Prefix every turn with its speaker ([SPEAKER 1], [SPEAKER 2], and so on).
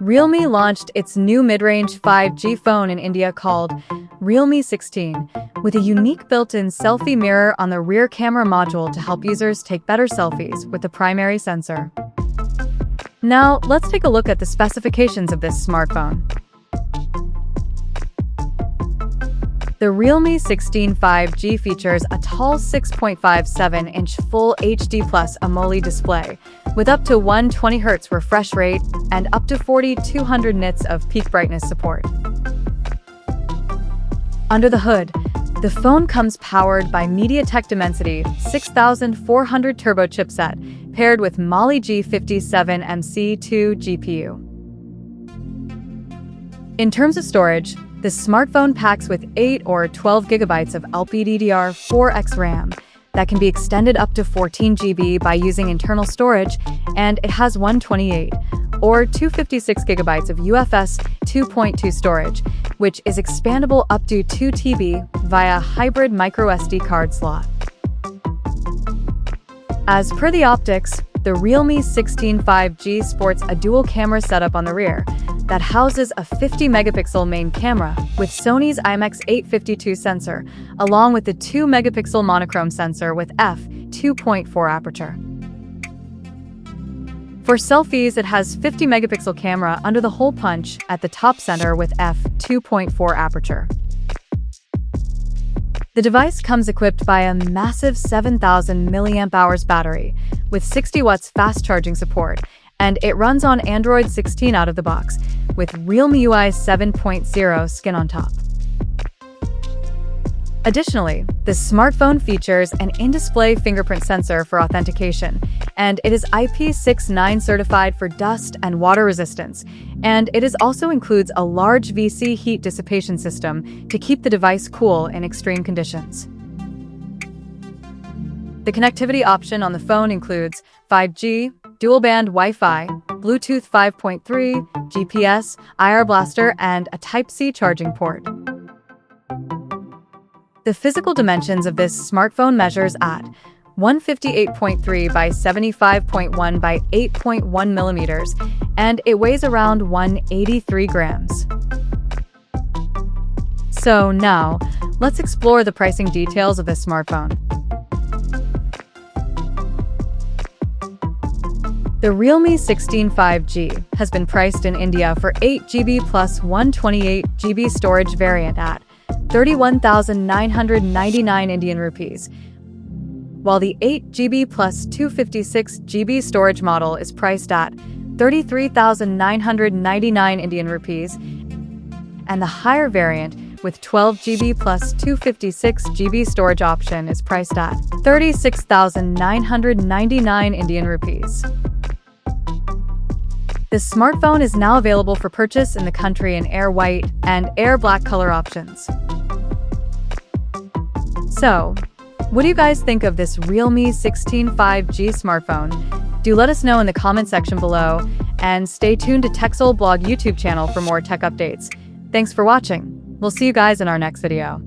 [SPEAKER 1] Realme launched its new mid-range 5G phone in India called Realme 16, with a unique built-in selfie mirror on the rear camera module to help users take better selfies with the primary sensor. Now, let's take a look at the specifications of this smartphone. The Realme 16 5G features a tall 6.57-inch Full HD Plus AMOLED display, with up to 120Hz refresh rate and up to 4200 nits of peak brightness support. Under the hood, the phone comes powered by MediaTek Dimensity 6400 turbo chipset paired with Mali G57MC2 GPU. In terms of storage, the smartphone packs with 8 or 12 GB of LPDDR4X RAM that can be extended up to 14 GB by using internal storage, and it has 128 or 256 GB of UFS 2.2 storage, which is expandable up to 2 TB via hybrid microSD card slot. As per the optics, the Realme 16 5G sports a dual camera setup on the rear that houses a 50-megapixel main camera with Sony's IMX852 sensor, along with the 2-megapixel monochrome sensor with f/2.4 aperture. For selfies, it has 50-megapixel camera under the hole punch at the top center with f/2.4 aperture. The device comes equipped by a massive 7,000 mAh battery with 60 watts fast charging support, and it runs on Android 16 out of the box, with Realme UI 7.0 skin on top. Additionally, the smartphone features an in-display fingerprint sensor for authentication, and it is IP69 certified for dust and water resistance, and it also includes a large VC heat dissipation system to keep the device cool in extreme conditions. The connectivity option on the phone includes 5G, dual-band Wi-Fi, Bluetooth 5.3, GPS, IR blaster, and a Type-C charging port. The physical dimensions of this smartphone measures at 158.3 by 75.1 by 8.1 millimeters, and it weighs around 183 grams. So now, let's explore the pricing details of this smartphone. The Realme 16 5G has been priced in India for 8GB plus 128GB storage variant at 31,999 Indian rupees, while the 8GB plus 256GB storage model is priced at 33,999 Indian rupees, and the higher variant with 12GB plus 256GB storage option is priced at 36,999 Indian rupees. This smartphone is now available for purchase in the country in Air White and Air Black color options. So, what do you guys think of this Realme 16 5G smartphone? Do let us know in the comment section below, and stay tuned to TechSole Blog YouTube channel for more tech updates. Thanks for watching. We'll see you guys in our next video.